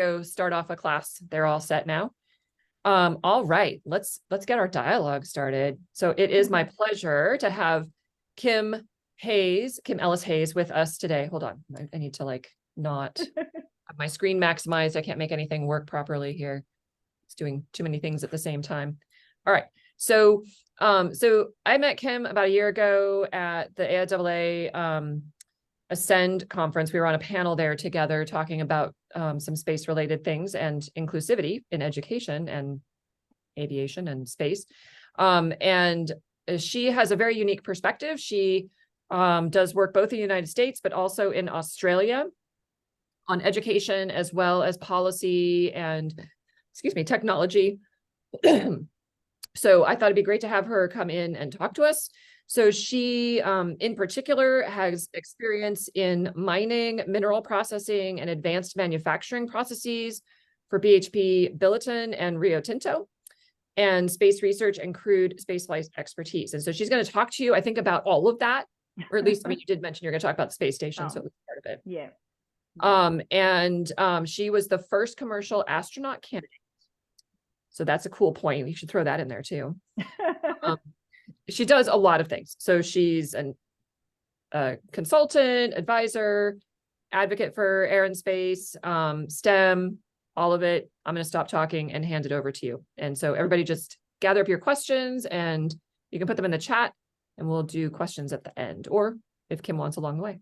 go start off a class. They're all set now. All right, let's get our dialogue started. So it is my pleasure to have Kim Ellis Hayes with us today. Hold on, I need to like not have my screen maximized. I can't make anything work properly here. It's doing too many things at the same time. All right, so I met Kim about a year ago at the AIAA Ascend conference. We were on a panel there together talking about some space related things and inclusivity in education and aviation and space. And she has a very unique perspective. She does work both in the United States, but also in Australia on education as well as policy and, technology. So I thought it'd be great to have her come in and talk to us. So she, in particular, has experience in mining, mineral processing, and advanced manufacturing processes for BHP Billiton and Rio Tinto, and space research and crewed spaceflight expertise. And so she's going to talk to you, I think, about all of that, or at least, I mean, you did mention you're going to talk about the space station, so it was part of it. Yeah. She was the first commercial astronaut candidate. So that's a cool point. You should throw that in there too. She does a lot of things. So she's a consultant, advisor, advocate for air and space, STEM, all of it. I'm going to stop talking and hand it over to you. And so everybody just gather up your questions and you can put them in the chat and we'll do questions at the end, or if Kim wants along the way.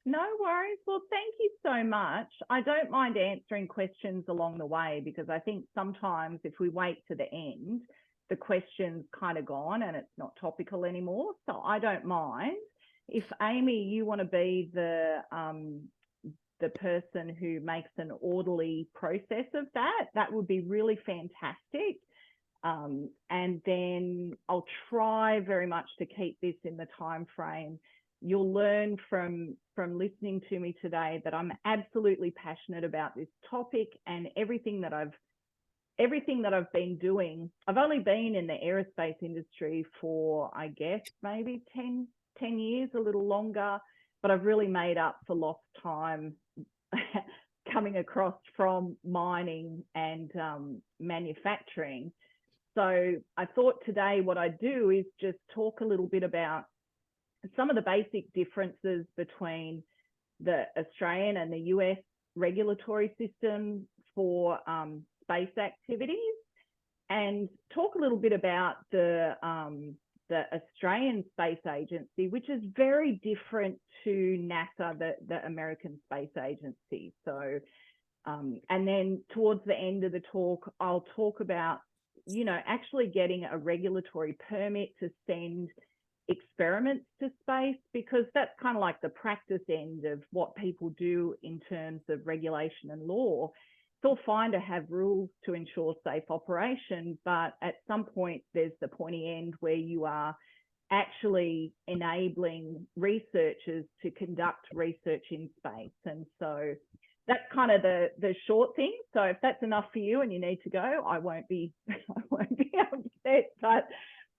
No worries. Well, thank you so much. I don't mind answering questions along the way because I think sometimes if we wait to the end, the question's kind of gone and it's not topical anymore. So I don't mind. If Amy, you want to be the person who makes an orderly process of that, that would be really fantastic. And then I'll try very much to keep this in the time frame. You'll learn from listening to me today that I'm absolutely passionate about this topic and everything that I've been doing. I've only been in the aerospace industry for, I guess, maybe 10 years, a little longer, but I've really made up for lost time coming across from mining and manufacturing. So I thought today what I'd do is just talk a little bit about some of the basic differences between the Australian and the US regulatory system for space activities, and talk a little bit about the Australian Space Agency, which is very different to NASA, the American Space Agency. So, and then towards the end of the talk, I'll talk about, actually getting a regulatory permit to send experiments to space, because that's kind of like the practice end of what people do in terms of regulation and law. It's all fine to have rules to ensure safe operation, but at some point there's the pointy end where you are actually enabling researchers to conduct research in space. And so that's kind of the short thing. So if that's enough for you and you need to go, I won't be upset, but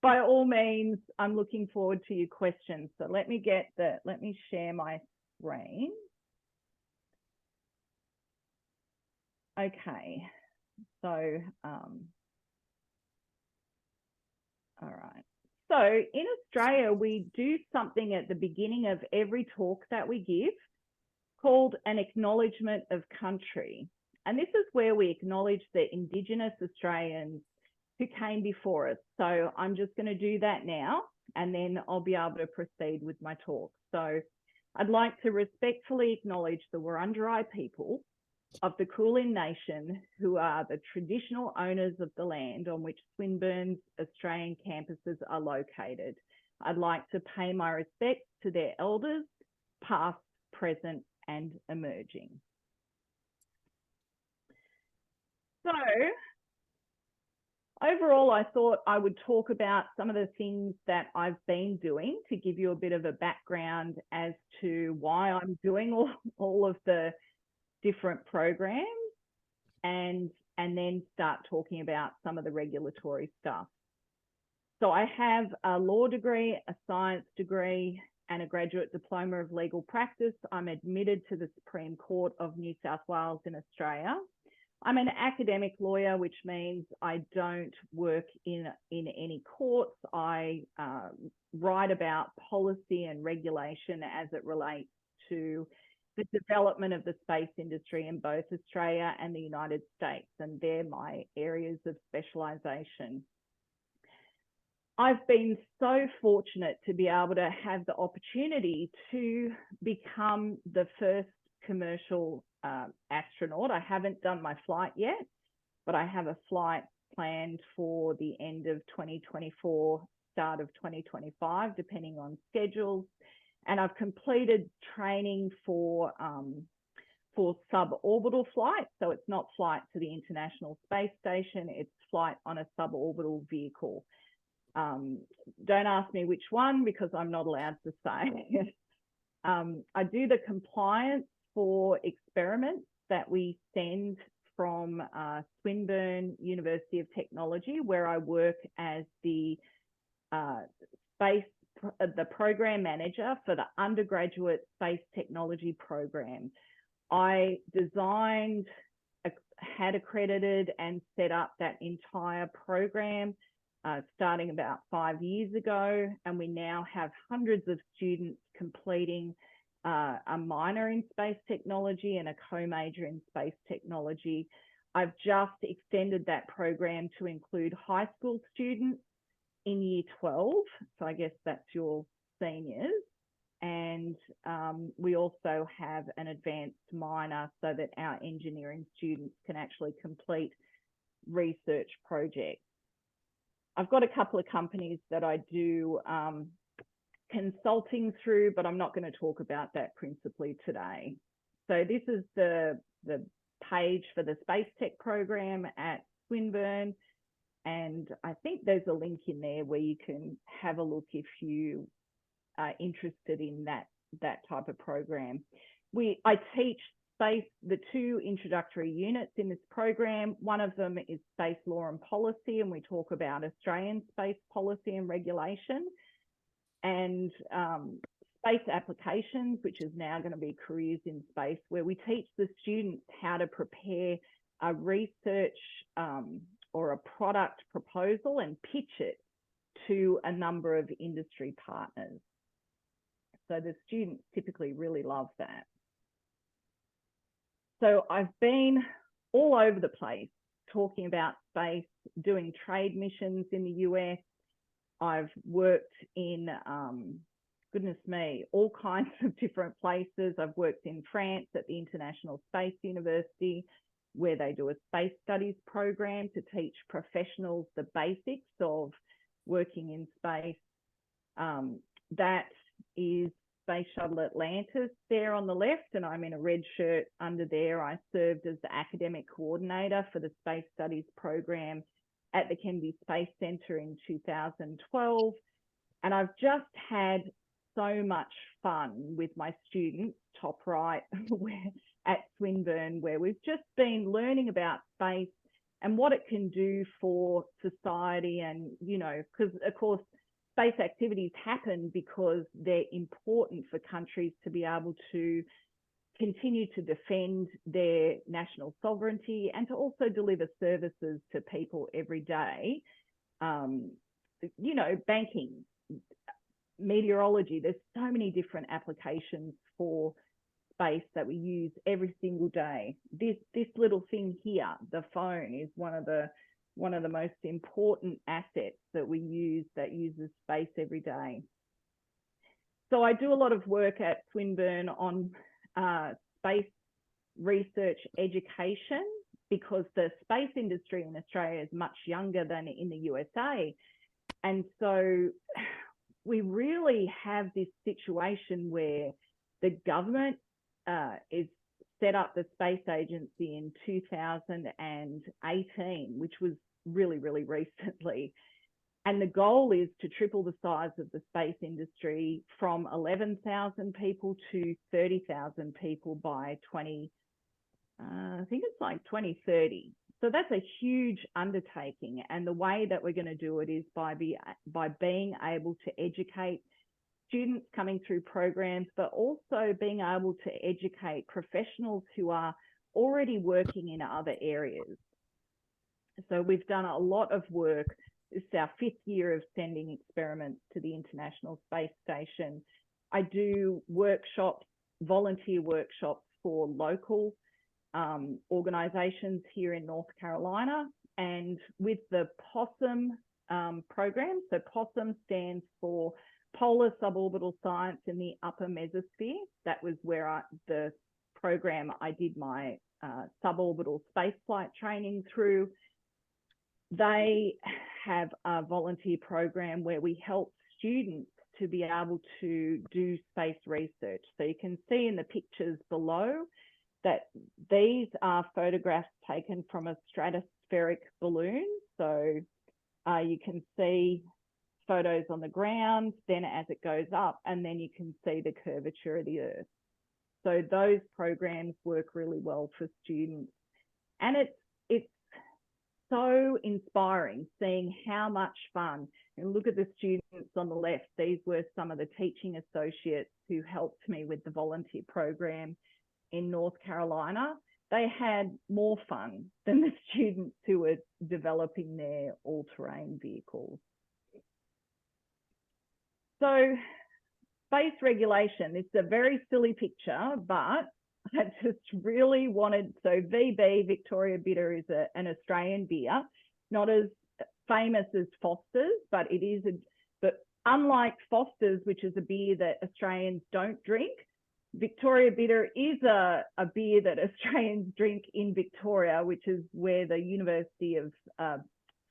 by all means, I'm looking forward to your questions. So let me share my screen. Okay, so, all right. So in Australia, we do something at the beginning of every talk that we give called an acknowledgement of country. And this is where we acknowledge the Indigenous Australians who came before us. So I'm just going to do that now, and then I'll be able to proceed with my talk. So I'd like to respectfully acknowledge the Wurundjeri people of the Kulin Nation, who are the traditional owners of the land on which Swinburne's Australian campuses are located. I'd like to pay my respects to their elders, past, present, and emerging. So, overall, I thought I would talk about some of the things that I've been doing to give you a bit of a background as to why I'm doing all of the different programs, and then start talking about some of the regulatory stuff. So I have a law degree, a science degree, and a graduate diploma of legal practice. I'm admitted to the Supreme Court of New South Wales in Australia. I'm an academic lawyer, which means I don't work in any courts. I write about policy and regulation as it relates to the development of the space industry in both Australia and the United States, and they're my areas of specialisation. I've been so fortunate to be able to have the opportunity to become the first commercial astronaut. I haven't done my flight yet, but I have a flight planned for the end of 2024, start of 2025, depending on schedules. And I've completed training for suborbital flight. So it's not flight to the International Space Station, it's flight on a suborbital vehicle. Don't ask me which one because I'm not allowed to say. I do the compliance for experiments that we send from Swinburne University of Technology, where I work as the program manager for the undergraduate space technology program. I designed, had accredited and set up that entire program starting about 5 years ago, and we now have hundreds of students completing a minor in space technology and a co-major in space technology. I've just extended that program to include high school students in year 12, so I guess that's your seniors, and we also have an advanced minor so that our engineering students can actually complete research projects. I've got a couple of companies that I do consulting through, but I'm not going to talk about that principally today. So this is the page for the Space Tech program at Swinburne, and I think there's a link in there where you can have a look if you are interested in that type of program. I teach space, the two introductory units in this program. One of them is space law and policy, and we talk about Australian space policy and regulation, and space applications, which is now going to be careers in space, where we teach the students how to prepare a research or a product proposal and pitch it to a number of industry partners. So the students typically really love that. So I've been all over the place talking about space, doing trade missions in the US. I've worked in, goodness me, all kinds of different places. I've worked in France at the International Space University, where they do a space studies program to teach professionals the basics of working in space. That is Space Shuttle Atlantis there on the left, and I'm in a red shirt under there. I served as the academic coordinator for the space studies program at the Kennedy Space Center in 2012. And I've just had so much fun with my students, top right, at Swinburne, where we've just been learning about space and what it can do for society. And, you know, because of course, space activities happen because they're important for countries to be able to continue to defend their national sovereignty and to also deliver services to people every day. You know, banking, meteorology, there's so many different applications for space that we use every single day. This little thing here, the phone, is one of the most important assets that we use that uses space every day. So I do a lot of work at Swinburne on space research education, because the space industry in Australia is much younger than in the USA. And so we really have this situation where the government is set up the space agency in 2018, which was really, really recently. And the goal is to triple the size of the space industry from 11,000 people to 30,000 people by I think it's like 2030. So that's a huge undertaking. And the way that we're going to do it is by being able to educate students coming through programs, but also being able to educate professionals who are already working in other areas. So we've done a lot of work. This is our 5th year of sending experiments to the International Space Station. I do workshops, volunteer workshops for local organisations here in North Carolina. And with the POSSUM program, so POSSUM stands for Polar Suborbital Science in the Upper Mesosphere. That was where the program I did my suborbital spaceflight training through. They have a volunteer program where we help students to be able to do space research. So you can see in the pictures below that these are photographs taken from a stratospheric balloon. So you can see photos on the ground, then as it goes up, and then you can see the curvature of the Earth. So those programs work really well for students. And it's so inspiring seeing how much fun. And look at the students on the left. These were some of the teaching associates who helped me with the volunteer program in North Carolina. They had more fun than the students who were developing their all-terrain vehicles. So space regulation, it's a very silly picture, but I just really wanted, so VB, Victoria Bitter, is an Australian beer, not as famous as Foster's, but it is, but unlike Foster's, which is a beer that Australians don't drink, Victoria Bitter is a beer that Australians drink in Victoria, which is where the University of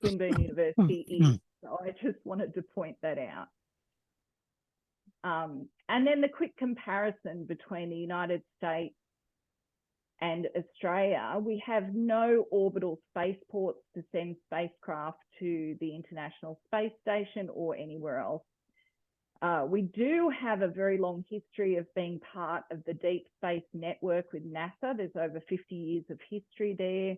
Swinburne University is. So I just wanted to point that out. And then the quick comparison between the United States and Australia, we have no orbital spaceports to send spacecraft to the International Space Station or anywhere else. We do have a very long history of being part of the Deep Space Network with NASA. There's over 50 years of history there.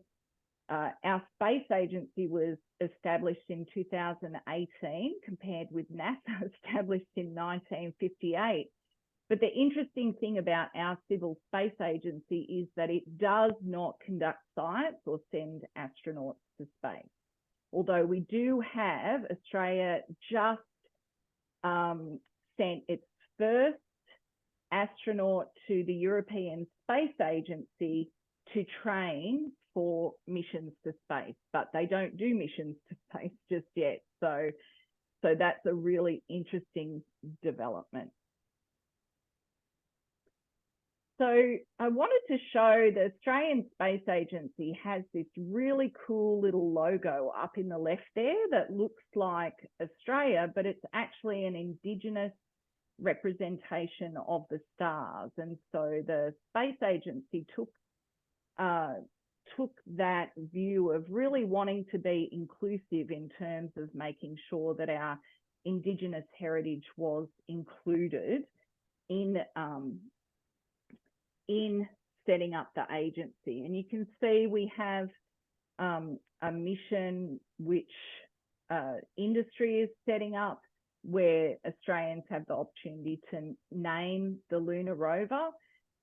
Our space agency was established in 2018, compared with NASA established in 1958. But the interesting thing about our civil space agency is that it does not conduct science or send astronauts to space. Although we do have, Australia just sent its first astronaut to the European Space Agency to train for missions to space, but they don't do missions to space just yet. So that's a really interesting development. So I wanted to show the Australian Space Agency has this really cool little logo up in the left there that looks like Australia, but it's actually an Indigenous representation of the stars. And so the Space Agency took that view of really wanting to be inclusive in terms of making sure that our Indigenous heritage was included in setting up the agency. And you can see we have a mission which industry is setting up, where Australians have the opportunity to name the lunar rover.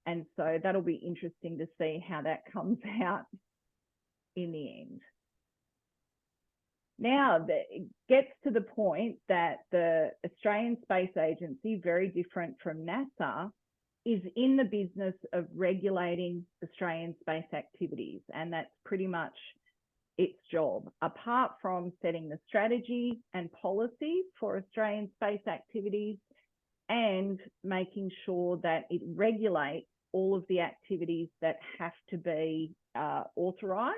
And so that'll be interesting to see how that comes out in the end. Now, it gets to the point that the Australian Space Agency, very different from NASA, is in the business of regulating Australian space activities. And that's pretty much its job. Apart from setting the strategy and policy for Australian space activities and making sure that it regulates all of the activities that have to be authorised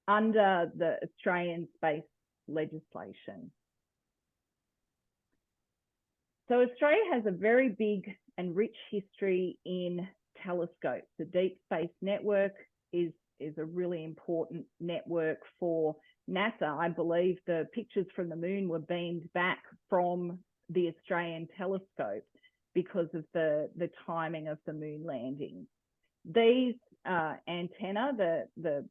under the Australian space legislation. So Australia has a very big and rich history in telescopes. The Deep Space Network is a really important network for NASA. I believe the pictures from the moon were beamed back from the Australian telescope because of the timing of the moon landing. These antenna, the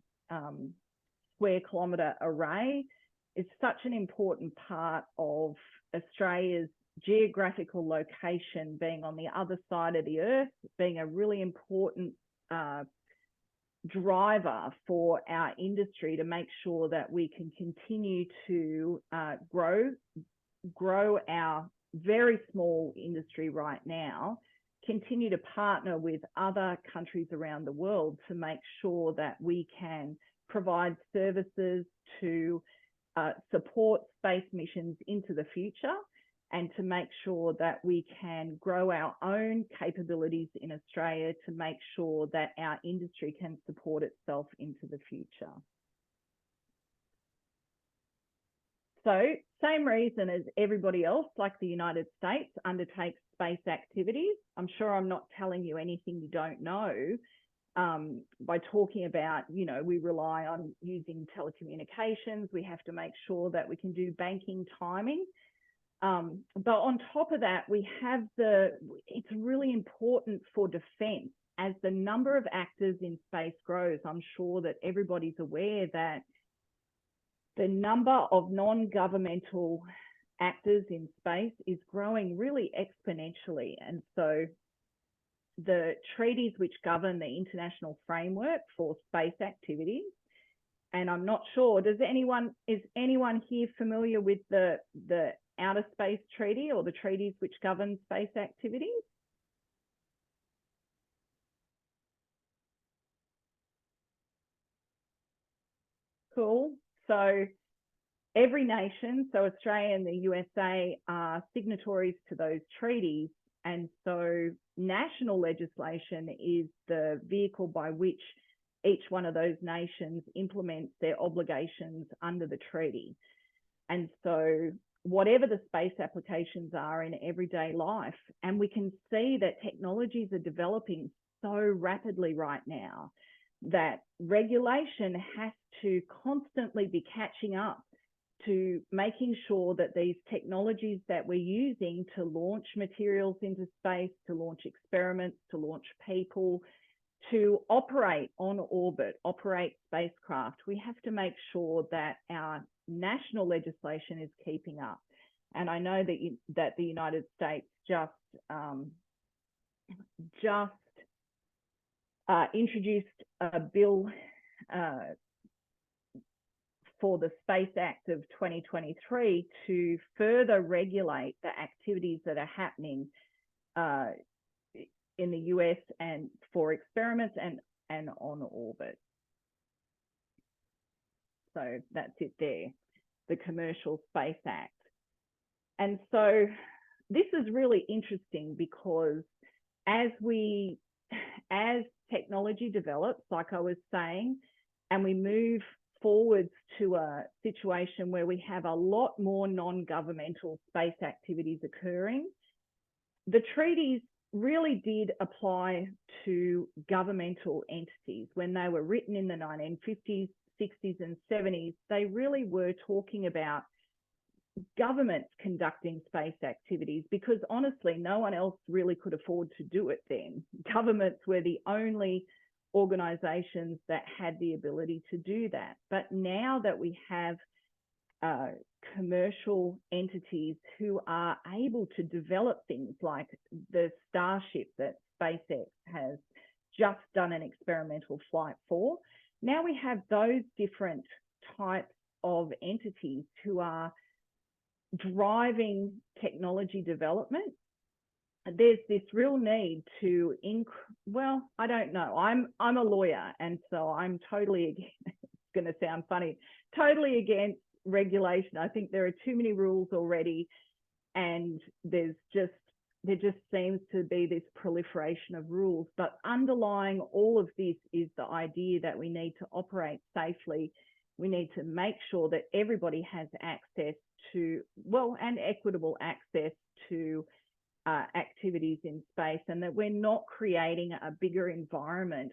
square kilometre array, is such an important part of Australia's geographical location, being on the other side of the earth, being a really important driver for our industry to make sure that we can continue to grow our very small industry right now, continue to partner with other countries around the world to make sure that we can provide services to support space missions into the future, and to make sure that we can grow our own capabilities in Australia to make sure that our industry can support itself into the future. So, same reason as everybody else, like the United States, undertakes space activities. I'm sure I'm not telling you anything you don't know by talking about, you know, we rely on using telecommunications. We have to make sure that we can do banking timing. But on top of that, we have it's really important for defence. As the number of actors in space grows, I'm sure that everybody's aware that the number of non-governmental actors in space is growing really exponentially. And so the treaties which govern the international framework for space activities, and I'm not sure, is anyone here familiar with the Outer Space Treaty or the treaties which govern space activities? Cool. So every nation, so Australia and the USA, are signatories to those treaties. And so national legislation is the vehicle by which each one of those nations implements their obligations under the treaty. And so whatever the space applications are in everyday life, and we can see that technologies are developing so rapidly right now that regulation has to constantly be catching up to making sure that these technologies that we're using to launch materials into space, to launch experiments, to launch people, to operate on orbit, operate spacecraft, we have to make sure that our national legislation is keeping up. And I know that the United States just introduced a bill for the Space Act of 2023 to further regulate the activities that are happening in the US and for experiments and on orbit. So that's it there, the Commercial Space Act. And so this is really interesting because as technology develops, like I was saying, and we move forwards to a situation where we have a lot more non-governmental space activities occurring, the treaties really did apply to governmental entities. When they were written in the 1950s, 60s and 70s, they really were talking about governments conducting space activities because honestly, no one else really could afford to do it then. Governments were the only organizations that had the ability to do that. But now that we have commercial entities who are able to develop things like the Starship that SpaceX has just done an experimental flight for, now we have those different types of entities who are driving technology development. There's this real need to well, I don't know. I'm a lawyer, and so I'm totally against, it's going to sound funny, totally against regulation. I think there are too many rules already, and there just seems to be this proliferation of rules. But underlying all of this is the idea that we need to operate safely. We need to make sure that everybody has access to, well, and equitable access to activities in space, and that we're not creating a bigger environment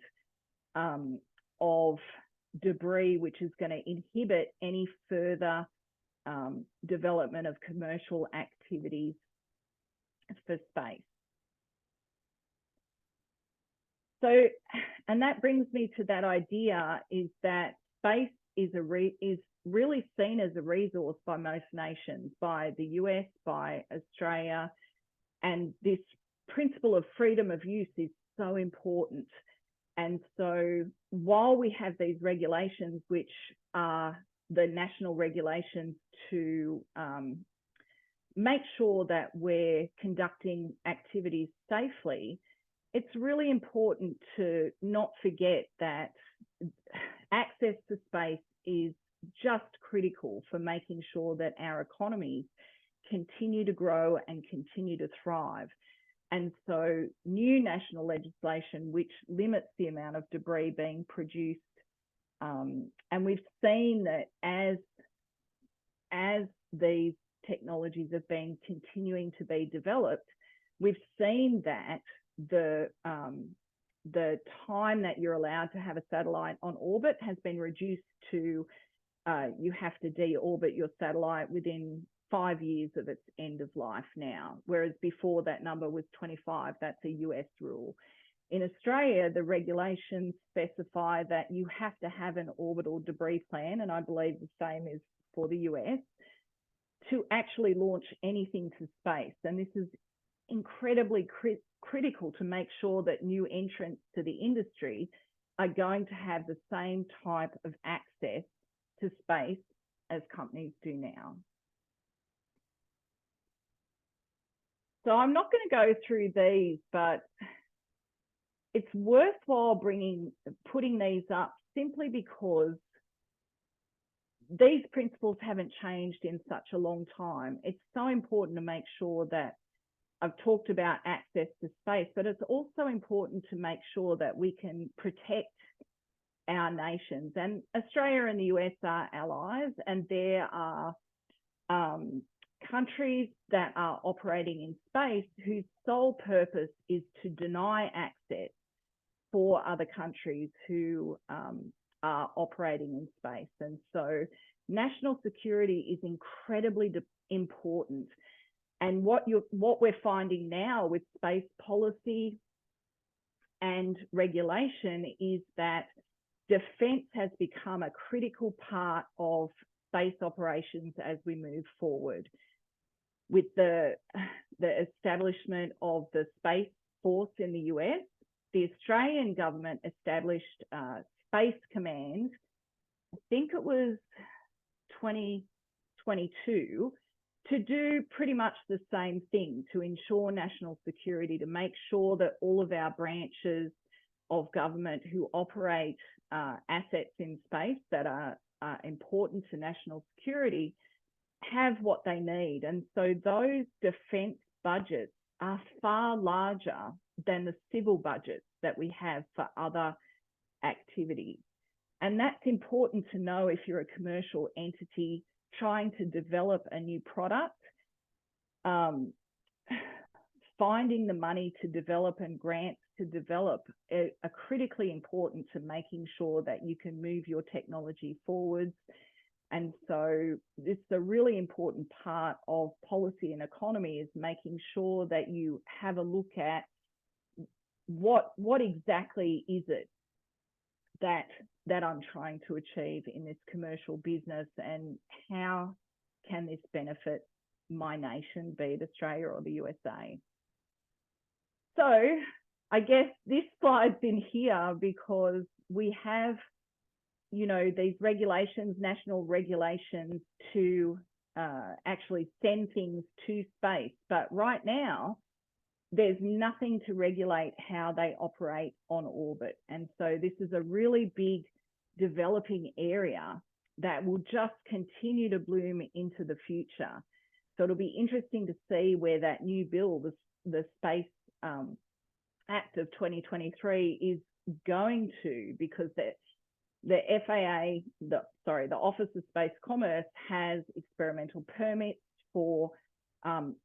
of debris which is going to inhibit any further development of commercial activities for space. So, and that brings me to that idea is that space is really seen as a resource by most nations, by the US, by Australia, and this principle of freedom of use is so important. And so while we have these regulations, which are the national regulations to make sure that we're conducting activities safely, it's really important to not forget that access to space is just critical for making sure that our economies continue to grow and continue to thrive. And so new national legislation which limits the amount of debris being produced, and we've seen that as these technologies have been continuing to be developed, we've seen that the time that you're allowed to have a satellite on orbit has been reduced to you have to deorbit your satellite within 5 years of its end of life now, whereas before that number was 25. That's a US rule. In Australia, the regulations specify that you have to have an orbital debris plan, and I believe the same is for the US, to actually launch anything to space. And this is incredibly critical to make sure that new entrants to the industry are going to have the same type of access to space as companies do now. So I'm not going to go through these, but it's worthwhile putting these up simply because these principles haven't changed in such a long time. It's so important to make sure that I've talked about access to space, but it's also important to make sure that we can protect our nations. And Australia and the US are allies, and there are countries that are operating in space whose sole purpose is to deny access for other countries who are operating in space. And so national security is incredibly important. And what we're finding now with space policy and regulation is that defence has become a critical part of space operations as we move forward. With the establishment of the Space Force in the US, the Australian government established Space Command, I think it was 2022, to do pretty much the same thing, to ensure national security, to make sure that all of our branches of government who operate assets in space that are important to national security have what they need. And so those defence budgets are far larger than the civil budgets that we have for other activities. And that's important to know if you're a commercial entity trying to develop a new product. Finding the money to develop and grants to develop are critically important to making sure that you can move your technology forwards. And so it's a really important part of policy and economy, is making sure that you have a look at what exactly is it that I'm trying to achieve in this commercial business, and how can this benefit my nation, be it Australia or the USA. So I guess this slide's in here because we have, these regulations, national regulations to actually send things to space. But right now, there's nothing to regulate how they operate on orbit. And so this is a really big developing area that will just continue to bloom into the future. So it'll be interesting to see where that new bill, the Space Act of 2023, is going to, because the FAA, the Office of Space Commerce, has experimental permits for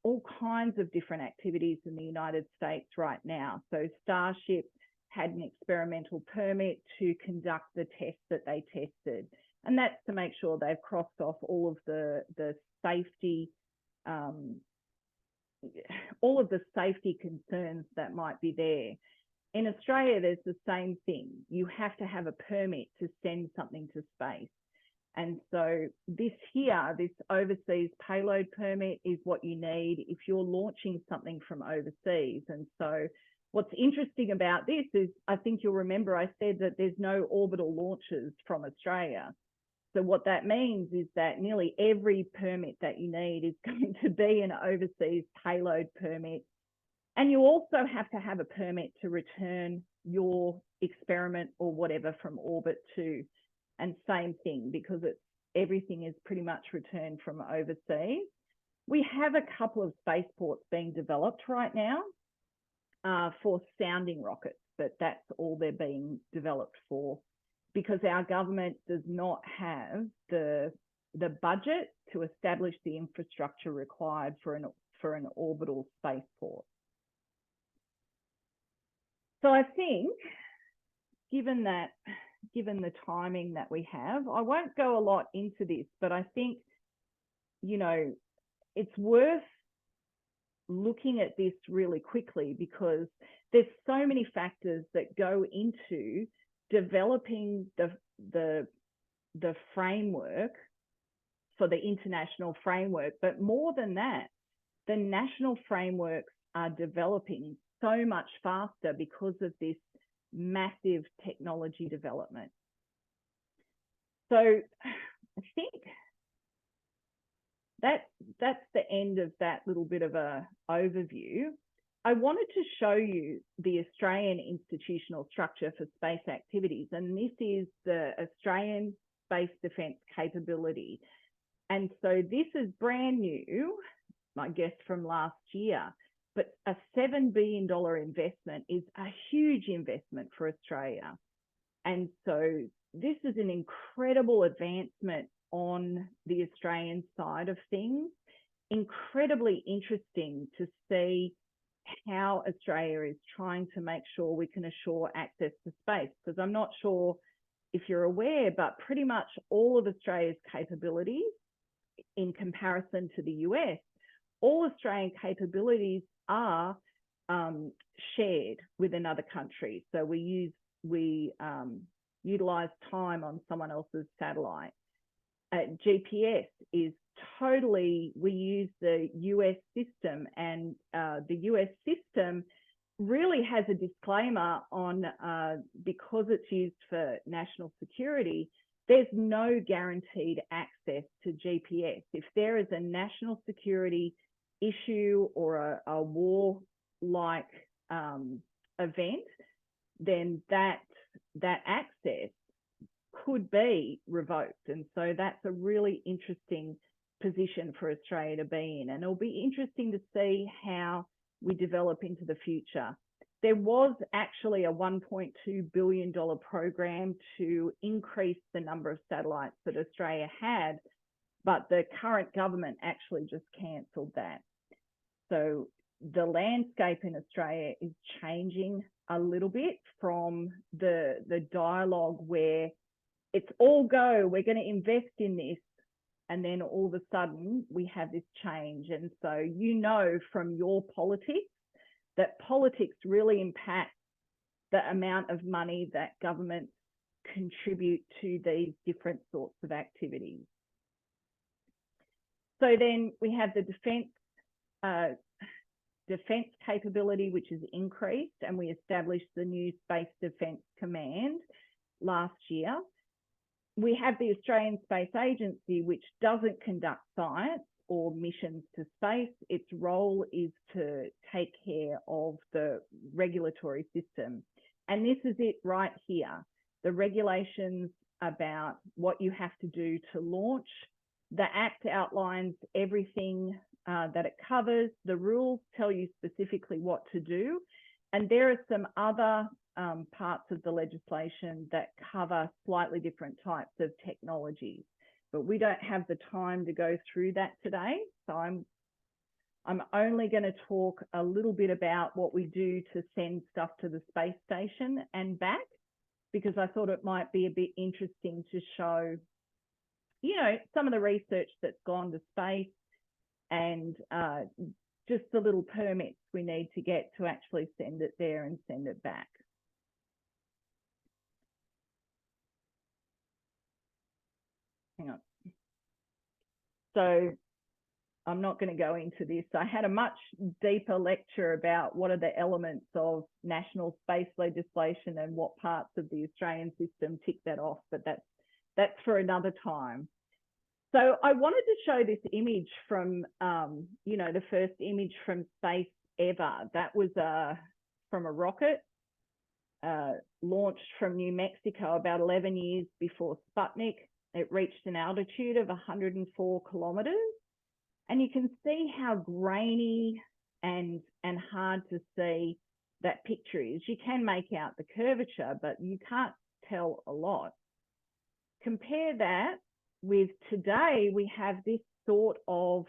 all kinds of different activities in the United States right now. So Starship had an experimental permit to conduct the tests that they tested. And that's to make sure they've crossed off all of the safety, concerns that might be there. In Australia, there's the same thing. You have to have a permit to send something to space. And so this here, this overseas payload permit is what you need if you're launching something from overseas. And so what's interesting about this is, I think you'll remember I said that there's no orbital launches from Australia. So what that means is that nearly every permit that you need is going to be an overseas payload permit. And you also have to have a permit to return your experiment or whatever from orbit too. And same thing, because everything is pretty much returned from overseas. We have a couple of spaceports being developed right now for sounding rockets, but that's all they're being developed for, because our government does not have the budget to establish the infrastructure required for an orbital spaceport. So I think, given the timing that we have, I won't go a lot into this, but I think, you know, it's worth looking at this really quickly, because there's so many factors that go into developing the framework for the international framework. But more than that, the national frameworks are developing so much faster because of this massive technology development. So I think that's the end of that little bit of a overview. I wanted to show you the Australian institutional structure for space activities, and this is the Australian Space Defence Capability. And so this is brand new, I guess, from last year, but a $7 billion investment is a huge investment for Australia. And so this is an incredible advancement on the Australian side of things. Incredibly interesting to see how Australia is trying to make sure we can assure access to space, because I'm not sure if you're aware, but pretty much all of Australia's capabilities, in comparison to the US, all Australian capabilities are shared with another country. So we utilize time on someone else's satellite. GPS is totally, we use the US system, and the US system really has a disclaimer on, because it's used for national security, there's no guaranteed access to GPS. If there is a national security issue or a war-like event, then that access could be revoked. And so that's a really interesting position for Australia to be in. And it'll be interesting to see how we develop into the future. There was actually a $1.2 billion program to increase the number of satellites that Australia had, but the current government actually just cancelled that. So the landscape in Australia is changing a little bit from the dialogue where it's all go, we're going to invest in this, and then all of a sudden we have this change. And so you know from your politics that politics really impacts the amount of money that governments contribute to these different sorts of activities. So then we have the defence capability, which is increased, and we established the new Space Defence Command last year. We have the Australian Space Agency, which doesn't conduct science or missions to space. Its role is to take care of the regulatory system. And this is it right here. The regulations about what you have to do to launch. The Act outlines everything that it covers. The rules tell you specifically what to do. And there are some other parts of the legislation that cover slightly different types of technologies, but we don't have the time to go through that today. So I'm only going to talk a little bit about what we do to send stuff to the space station and back, because I thought it might be a bit interesting to show, you know, some of the research that's gone to space and just the little permits we need to get to actually send it there and send it back. hang on. So I'm not going to go into this. I had a much deeper lecture about what are the elements of national space legislation and what parts of the Australian system tick that off, but that's for another time. So I wanted to show this image from, the first image from space ever. That was from a rocket launched from New Mexico about 11 years before Sputnik. It reached an altitude of 104 kilometers. And you can see how grainy and hard to see that picture is. You can make out the curvature, but you can't tell a lot. Compare that with today, we have this sort of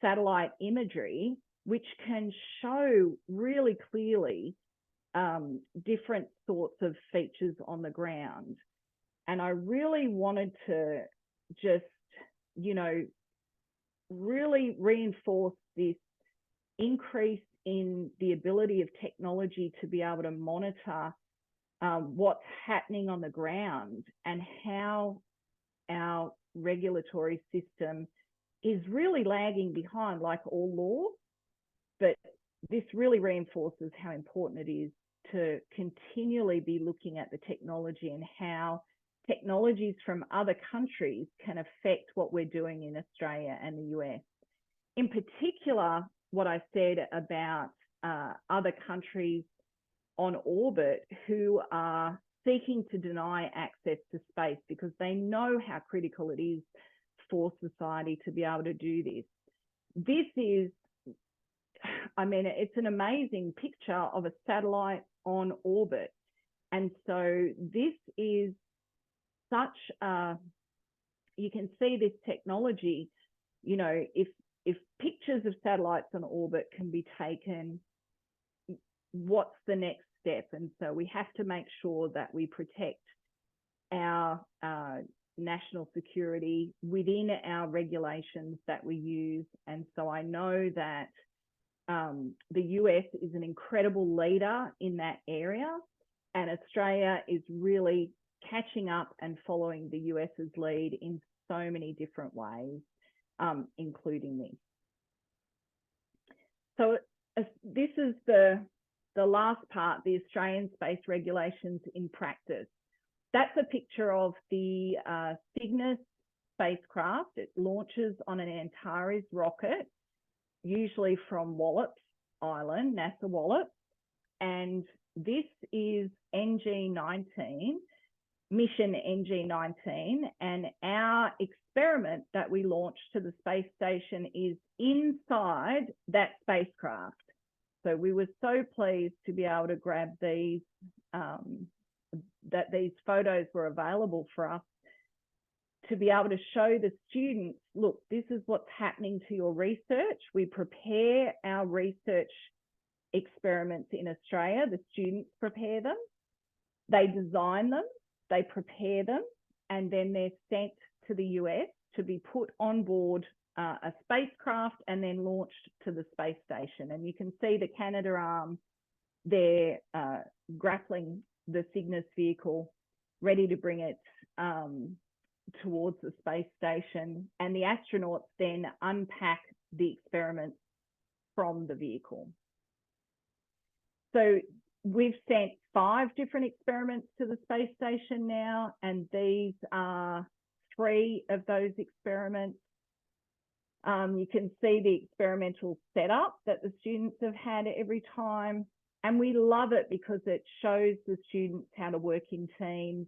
satellite imagery, which can show really clearly different sorts of features on the ground. And I really wanted to just, really reinforce this increase in the ability of technology to be able to monitor what's happening on the ground and how our regulatory system is really lagging behind, like all laws. But this really reinforces how important it is to continually be looking at the technology and how technologies from other countries can affect what we're doing in Australia and the US. In particular, what I said about other countries on orbit who are seeking to deny access to space because they know how critical it is for society to be able to do this. This is, it's an amazing picture of a satellite on orbit. And so this is such you can see this technology, if pictures of satellites on orbit can be taken, what's the next step? And so we have to make sure that we protect our national security within our regulations that we use. And so I know that the US is an incredible leader in that area, and Australia is really catching up and following the US's lead in so many different ways, including this. So this is the last part, the Australian space regulations in practice. That's a picture of the Cygnus spacecraft. It launches on an Antares rocket, usually from Wallops Island, NASA Wallops. And this is NG-19, mission NG-19, and our experiment that we launched to the space station is inside that spacecraft. So we were so pleased to be able to grab these, that these photos were available for us to be able to show the students, look, this is what's happening to your research. We prepare our research experiments in Australia. The students prepare them. They design them. They prepare them, and then they're sent to the US to be put on board a spacecraft and then launched to the space station. And you can see the Canadarm there grappling the Cygnus vehicle, ready to bring it towards the space station. And the astronauts then unpack the experiments from the vehicle. So we've sent 5 different experiments to the space station now, and these are 3 of those experiments. You can see the experimental setup that the students have had every time, and we love it because it shows the students how to work in teams,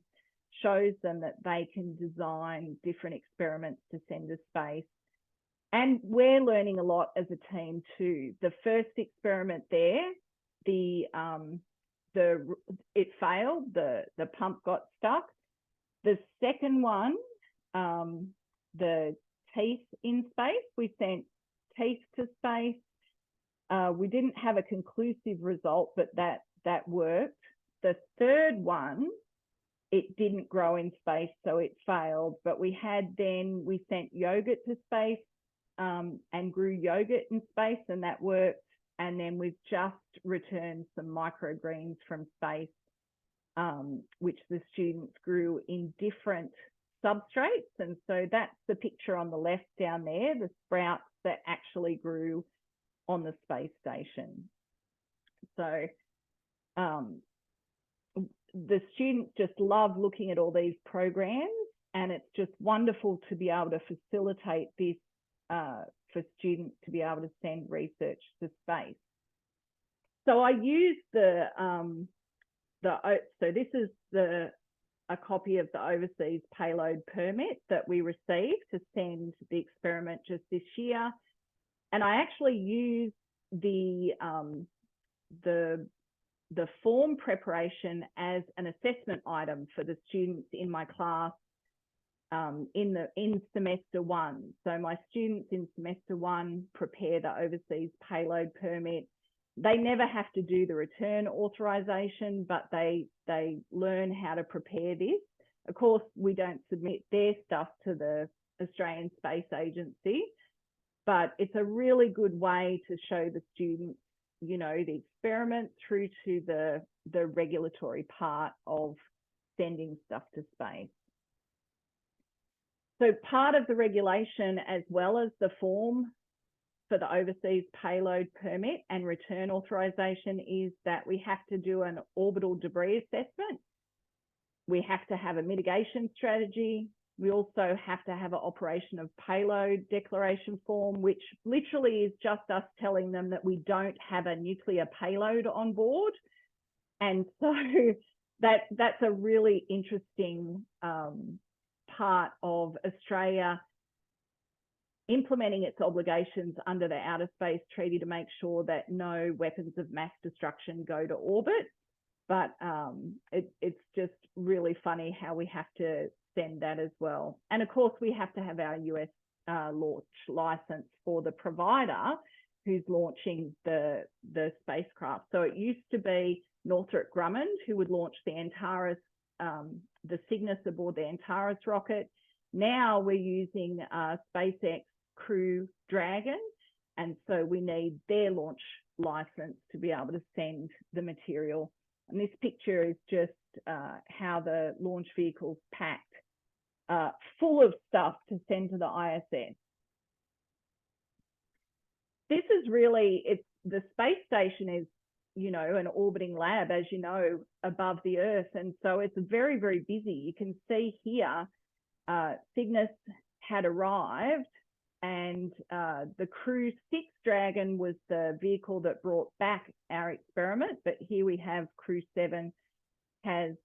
shows them that they can design different experiments to send to space. And we're learning a lot as a team too. The first experiment there, it failed, the pump got stuck. The second one, the teeth in space, we sent teeth to space. We didn't have a conclusive result, but that worked. The third one, it didn't grow in space, so it failed. But we sent yogurt to space and grew yogurt in space, and that worked. And then we've just returned some microgreens from space, which the students grew in different substrates. And so that's the picture on the left down there, the sprouts that actually grew on the space station. So the students just love looking at all these programs, and it's just wonderful to be able to facilitate this for students to be able to send research to space. So I use so this is a copy of the overseas payload permit that we received to send the experiment just this year. And I actually use the form preparation as an assessment item for the students in my class in semester 1. So my students in semester 1 prepare the overseas payload permit. They never have to do the return authorization, but they learn how to prepare this. Of course, we don't submit their stuff to the Australian Space Agency, but it's a really good way to show the students, you know, the experiment through to the regulatory part of sending stuff to space. So part of the regulation, as well as the form for the overseas payload permit and return authorization, is that we have to do an orbital debris assessment. We have to have a mitigation strategy. We also have to have an operation of payload declaration form, which literally is just us telling them that we don't have a nuclear payload on board. And so that's a really interesting part of Australia implementing its obligations under the Outer Space Treaty to make sure that no weapons of mass destruction go to orbit. But it's just really funny how we have to send that as well. And of course, we have to have our US launch license for the provider who's launching the spacecraft. So it used to be Northrop Grumman who would launch the Antares, the Cygnus aboard the Antares rocket. Now we're using SpaceX Crew Dragon, and so we need their launch license to be able to send the material. And this picture is just how the launch vehicle's packed full of stuff to send to the ISS. This is really, the space station is, you know, an orbiting lab, as you know, above the Earth. And so it's very, very busy. You can see here, Cygnus had arrived, and the Crew 6 Dragon was the vehicle that brought back our experiment. But here we have Crew 7 has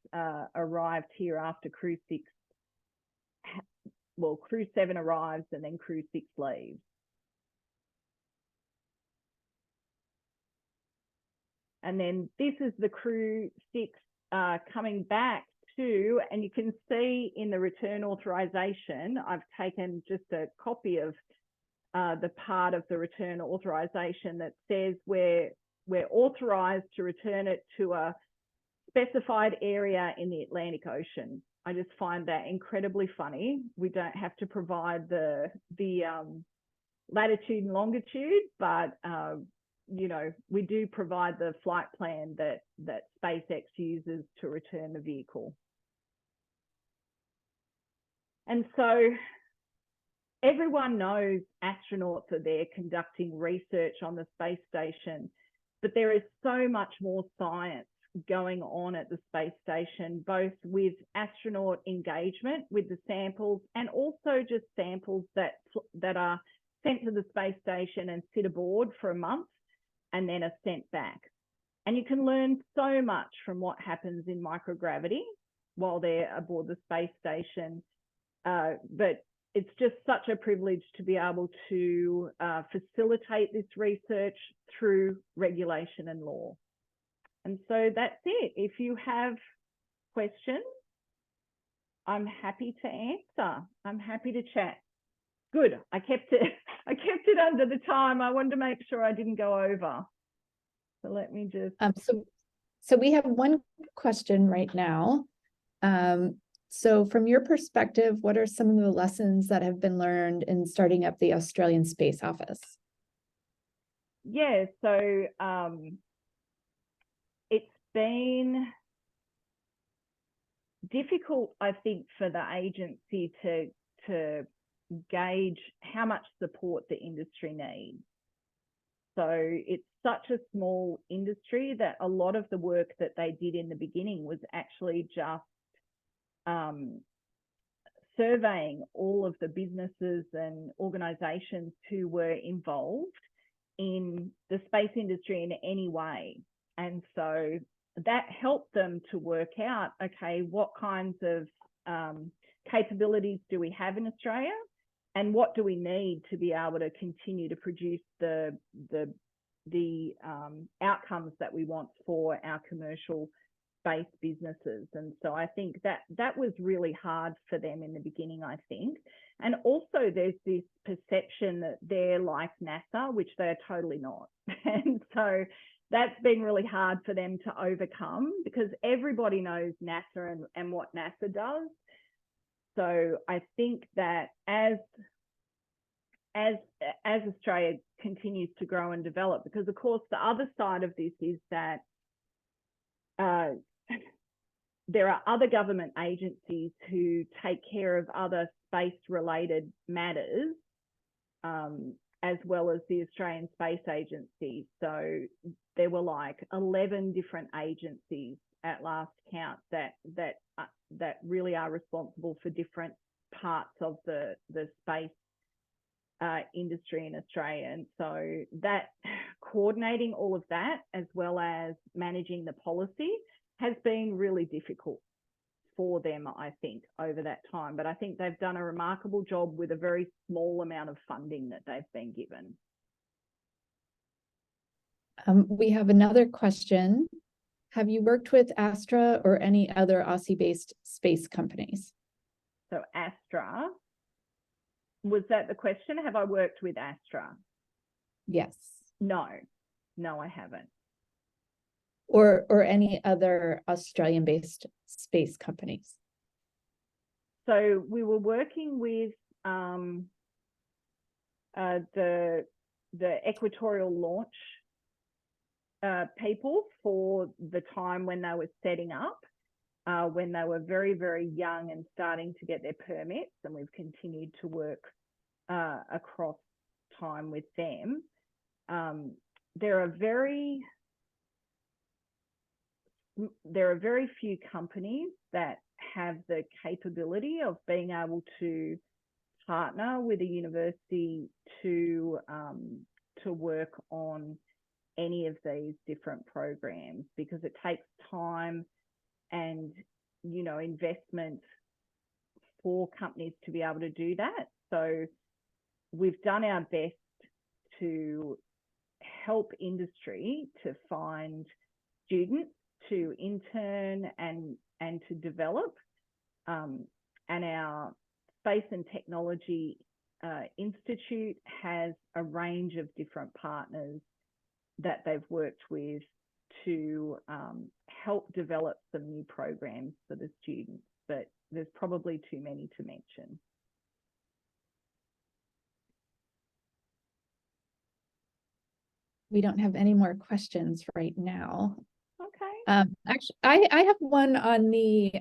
arrived here after Crew 6. Well, Crew 7 arrives and then Crew 6 leaves. And then this is the Crew 6 coming back too. And you can see in the return authorization, I've taken just a copy of the part of the return authorization that says we're authorized to return it to a specified area in the Atlantic Ocean. I just find that incredibly funny. We don't have to provide the latitude and longitude, but you know, we do provide the flight plan that SpaceX uses to return the vehicle. And so everyone knows astronauts are there conducting research on the space station, but there is so much more science going on at the space station, both with astronaut engagement with the samples and also just samples that are sent to the space station and sit aboard for a month and then are sent back. And you can learn so much from what happens in microgravity while they're aboard the space station. But it's just such a privilege to be able to facilitate this research through regulation and law. And so that's it. If you have questions, I'm happy to answer. I'm happy to chat. Good. I kept it under the time. I wanted to make sure I didn't go over. So let me just. So we have one question right now. So from your perspective, what are some of the lessons that have been learned in starting up the Australian Space Office? Yeah, so it's been difficult, I think, for the agency to gauge how much support the industry needs. So it's such a small industry that a lot of the work that they did in the beginning was actually just surveying all of the businesses and organisations who were involved in the space industry in any way. And so that helped them to work out, okay, what kinds of capabilities do we have in Australia, and what do we need to be able to continue to produce the outcomes that we want for our commercial space businesses. And so I think that was really hard for them in the beginning, I think. And also there's this perception that they're like NASA, which they're totally not. And so that's been really hard for them to overcome, because everybody knows NASA and what NASA does. So I think that as Australia continues to grow and develop, because of course the other side of this is that there are other government agencies who take care of other space-related matters, as well as the Australian Space Agency. So there were like 11 different agencies at last count that really are responsible for different parts of the space industry in Australia. And so that coordinating all of that, as well as managing the policy, has been really difficult for them, I think, over that time. But I think they've done a remarkable job with a very small amount of funding that they've been given. We have another question. Have you worked with Astra or any other Aussie-based space companies? So Astra, was that the question? Have I worked with Astra? Yes. No, I haven't. Or any other Australian-based space companies? So we were working with the equatorial launch people for the time when they were setting up, when they were very, very young and starting to get their permits, and we've continued to work across time with them. There are very few companies that have the capability of being able to partner with a university to work on any of these different programs, because it takes time and, you know, investment for companies to be able to do that. So we've done our best to help industry to find students to intern and to develop. And our Space and Technology Institute has a range of different partners that they've worked with to help develop some new programs for the students, but there's probably too many to mention. We don't have any more questions right now. Okay. Actually, I have one on the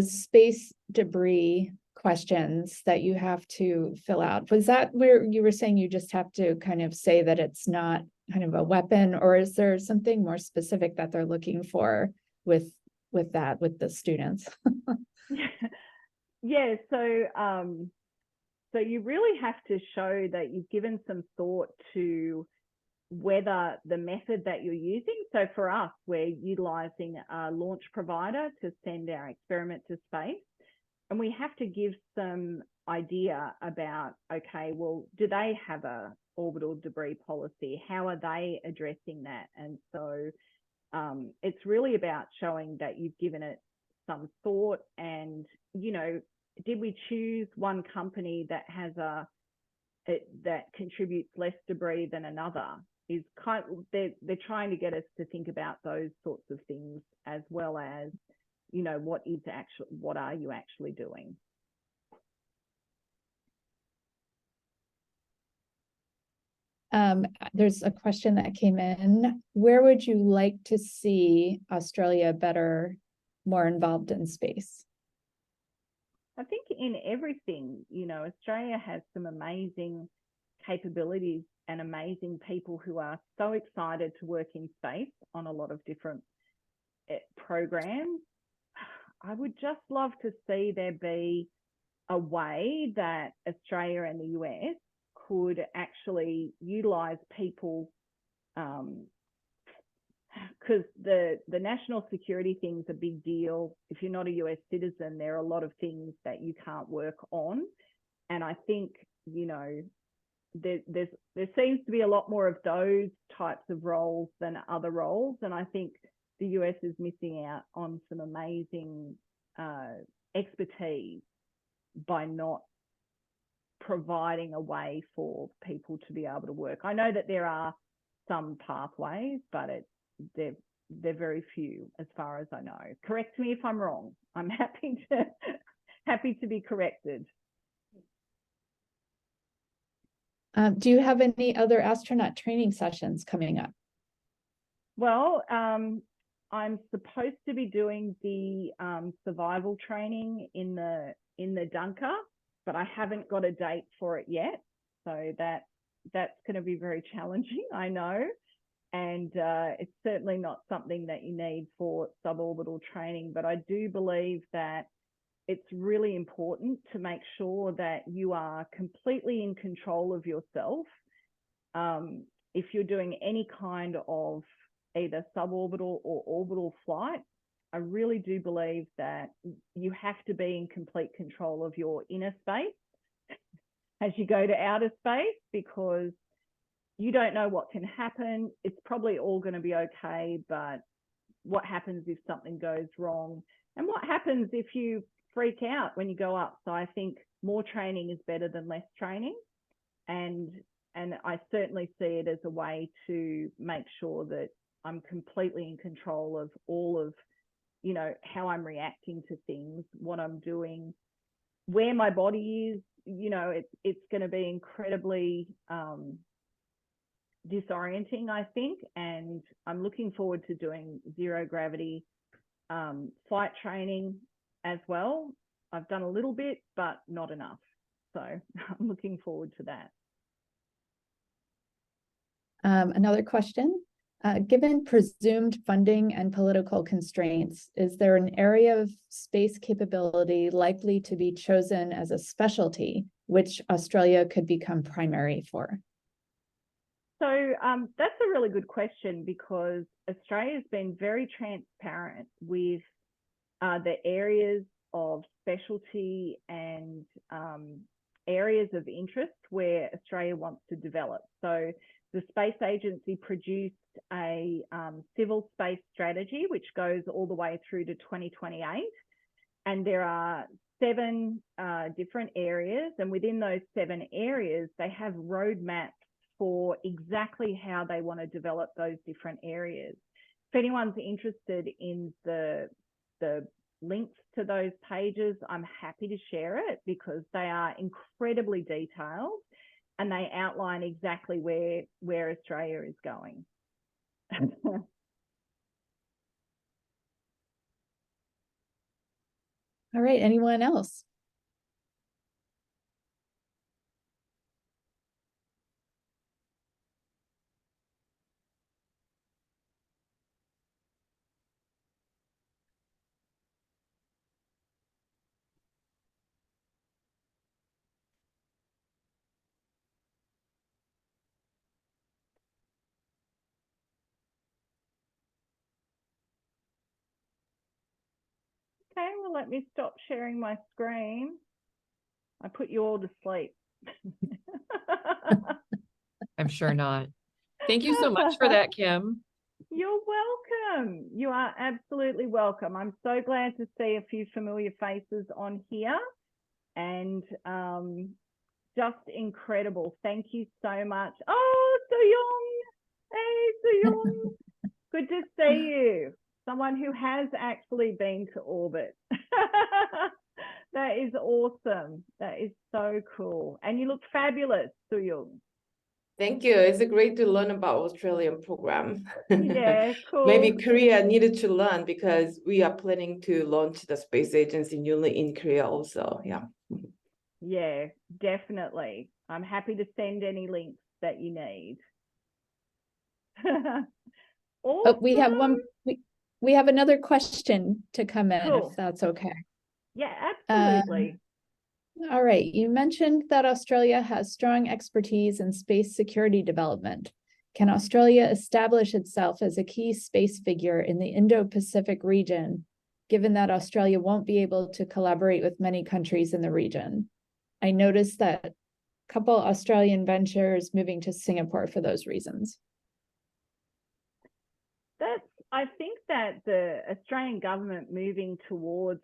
space debris questions that you have to fill out. Was that where you were saying you just have to kind of say that it's not kind of a weapon, or is there something more specific that they're looking for with the students? Yeah. So you really have to show that you've given some thought to whether the method that you're using. So for us, we're utilising a launch provider to send our experiment to space. And we have to give some idea about, okay, well, do they have a orbital debris policy? How are they addressing that? And so it's really about showing that you've given it some thought. And, you know, did we choose one company that has that contributes less debris than another? Is kind of, they're trying to get us to think about those sorts of things, as well as, you know, what are you actually doing? There's a question that came in. Where would you like to see Australia better more involved in space? I think in everything, you know, Australia has some amazing capabilities and amazing people who are so excited to work in space on a lot of different programs. I would just love to see there be a way that Australia and the US could actually utilize people, because the national security thing's a big deal. If you're not a US citizen, there are a lot of things that you can't work on. And I think, you know, there seems to be a lot more of those types of roles than other roles. And I think the US is missing out on some amazing expertise by not providing a way for people to be able to work. I know that there are some pathways, but they're very few as far as I know. Correct me if I'm wrong. I'm happy to be corrected. Do you have any other astronaut training sessions coming up? Well, I'm supposed to be doing the survival training in the Dunker, but I haven't got a date for it yet. So that's going to be very challenging, I know. And it's certainly not something that you need for suborbital training, but I do believe that it's really important to make sure that you are completely in control of yourself. If you're doing any kind of either suborbital or orbital flight, I really do believe that you have to be in complete control of your inner space as you go to outer space, because you don't know what can happen. It's probably all going to be okay, but what happens if something goes wrong? And what happens if you freak out when you go up? So I think more training is better than less training. And I certainly see it as a way to make sure that I'm completely in control of all of, you know, how I'm reacting to things, what I'm doing, where my body is. You know, it's going to be incredibly disorienting, I think. And I'm looking forward to doing zero gravity flight training as well. I've done a little bit, but not enough. So I'm looking forward to that. Another question. Given presumed funding and political constraints, is there an area of space capability likely to be chosen as a specialty, which Australia could become primary for? So that's a really good question, because Australia's been very transparent with the areas of specialty and areas of interest where Australia wants to develop. So the Space Agency produced a civil space strategy, which goes all the way through to 2028. And there are 7 different areas. And within those 7 areas, they have roadmaps for exactly how they want to develop those different areas. If anyone's interested in the links to those pages, I'm happy to share it, because they are incredibly detailed and they outline exactly where Australia is going. All right, anyone else? Okay, well, let me stop sharing my screen. I put you all to sleep. I'm sure not. Thank you so much for that, Kim. You're welcome. You are absolutely welcome. I'm so glad to see a few familiar faces on here, and just incredible. Thank you so much. Oh, Soo-Young. Hey, Soo-Young. Good to see you. Someone who has actually been to orbit. That is awesome. That is so cool. And you look fabulous, Soo-Young. Thank you. It's great to learn about Australian program. Yeah, cool. Maybe Korea needed to learn because we are planning to launch the space agency newly in Korea also. Yeah. Yeah, definitely. I'm happy to send any links that you need. Oh, we have Awesome. we have another question to come in, Cool. if that's okay. Yeah, absolutely. All right, you mentioned that Australia has strong expertise in space security development. Can Australia establish itself as a key space figure in the Indo-Pacific region, given that Australia won't be able to collaborate with many countries in the region? I noticed that a couple Australian ventures moving to Singapore for those reasons. I think that the Australian government moving towards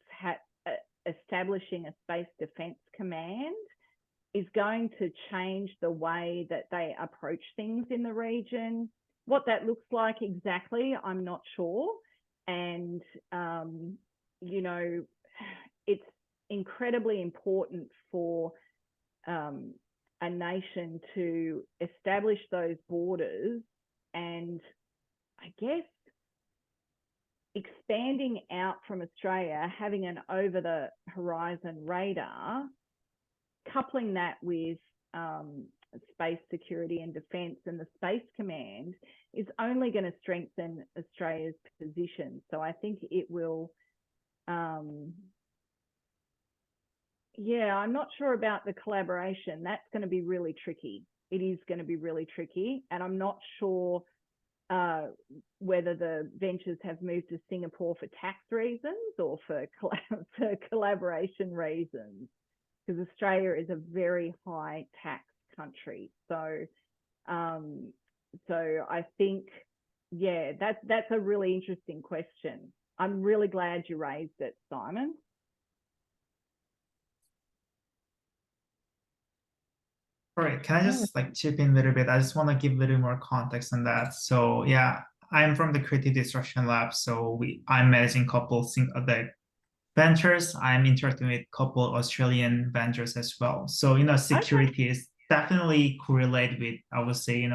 establishing a space defence command is going to change the way that they approach things in the region. What that looks like exactly, I'm not sure. And, you know, it's incredibly important for a nation to establish those borders and, I guess, expanding out from Australia, having an over-the-horizon radar, coupling that with space security and defence and the Space Command is only going to strengthen Australia's position. So I think it will, yeah, I'm not sure about the collaboration. That's going to be really tricky. It is going to be really tricky. And I'm not sure whether the ventures have moved to Singapore for tax reasons or for collaboration reasons, because Australia is a very high tax country. So, so I think, yeah, that's a really interesting question. I'm really glad you raised it, Simon. All right, can I just like chip in a little bit? I just want to give a little more context on that. So yeah, I'm from the creative destruction lab. So I'm managing a couple of the ventures. I'm interacting with a couple Australian ventures as well. So, security is definitely correlated with, I would say,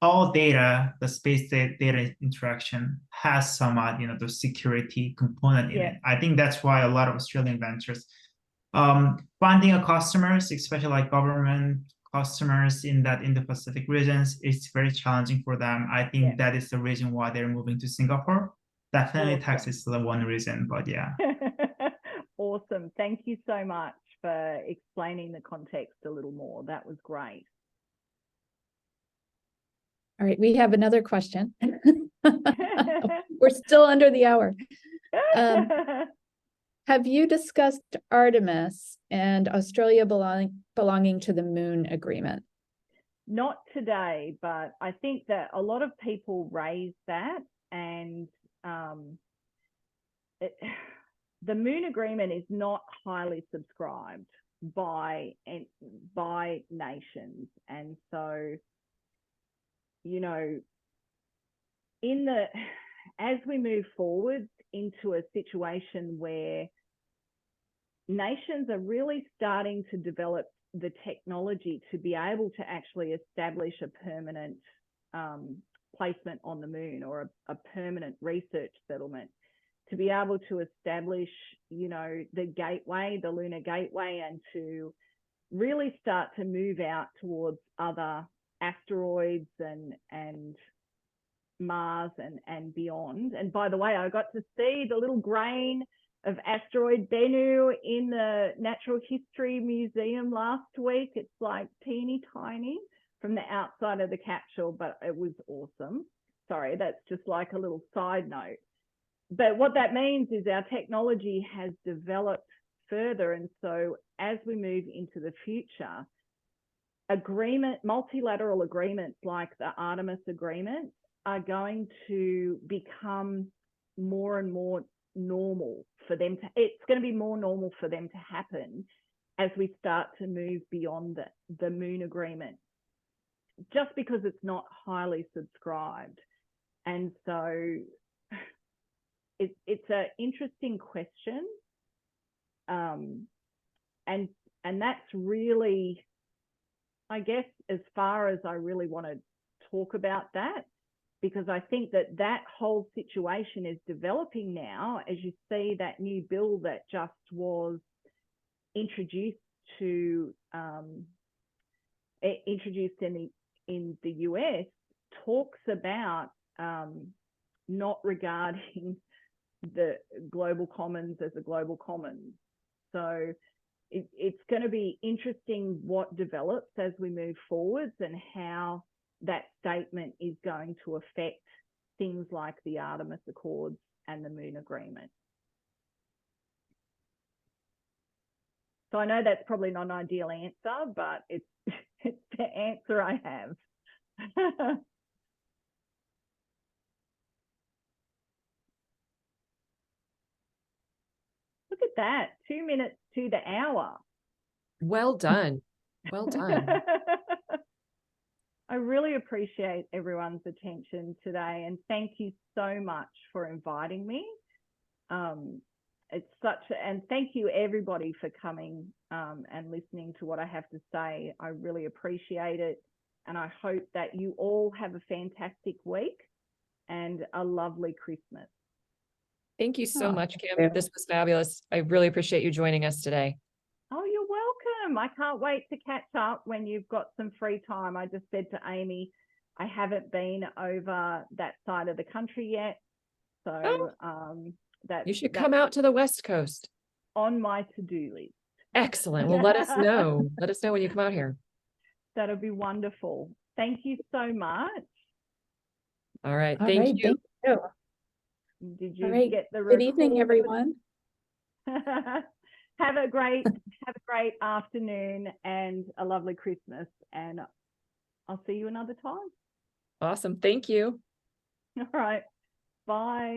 all data, the space data interaction has somewhat, the security component in it. I think that's why a lot of Australian ventures finding a customers, especially like government customers in the Pacific regions, it's very challenging for them. I think that is the reason why they're moving to Singapore. Definitely tax is the one reason, but yeah. Awesome. Thank you so much for explaining the context a little more. That was great. All right, we have another question. We're still under the hour. Have you discussed Artemis and Australia belonging to the Moon Agreement? Not today, but I think that a lot of people raise that, and the Moon Agreement is not highly subscribed by nations, and so, as we move forward into a situation where nations are really starting to develop the technology to be able to actually establish a permanent placement on the moon, or a permanent research settlement, to be able to establish, the gateway, the lunar gateway, and to really start to move out towards other asteroids and Mars and beyond. And by the way, I got to see the little grain of asteroid Bennu in the Natural History Museum last week. It's like teeny tiny from the outside of the capsule, but it was awesome. Sorry, that's just like a little side note. But what that means is our technology has developed further. And so as we move into the future, multilateral agreements like the Artemis Agreement are going to become more and more normal for them it's going to be more normal for them to happen as we start to move beyond the Moon Agreement, just because it's not highly subscribed. And so it's an interesting question, and that's really I guess as far as I really want to talk about that, because I think that that whole situation is developing now, as you see that new bill that just was introduced in the US, talks about not regarding the global commons as a global commons. So it's going to be interesting what develops as we move forwards and how that statement is going to affect things like the Artemis Accords and the Moon Agreement. So I know that's probably not an ideal answer, but it's the answer I have. Look at that, 2 minutes to the hour. Well done. Well done. I really appreciate everyone's attention today, and thank you so much for inviting me. And thank you everybody for coming and listening to what I have to say. I really appreciate it, and I hope that you all have a fantastic week and a lovely Christmas. Thank you so Oh, much, thank Kim. you. This was fabulous. I really appreciate you joining us today. Oh, you're welcome. I can't wait to catch up when you've got some free time. I just said to Amy, I haven't been over that side of the country yet. So You should come out to the West Coast. on my to-do list. Excellent. Well, let us know. Let us know when you come out here. That'll be wonderful. Thank you so much. All right. All Thank right, you. thank you. Did you All right. get the Good evening, record? everyone. Have a great afternoon and a lovely Christmas, and I'll see you another time. Awesome. Thank you. All right. Bye.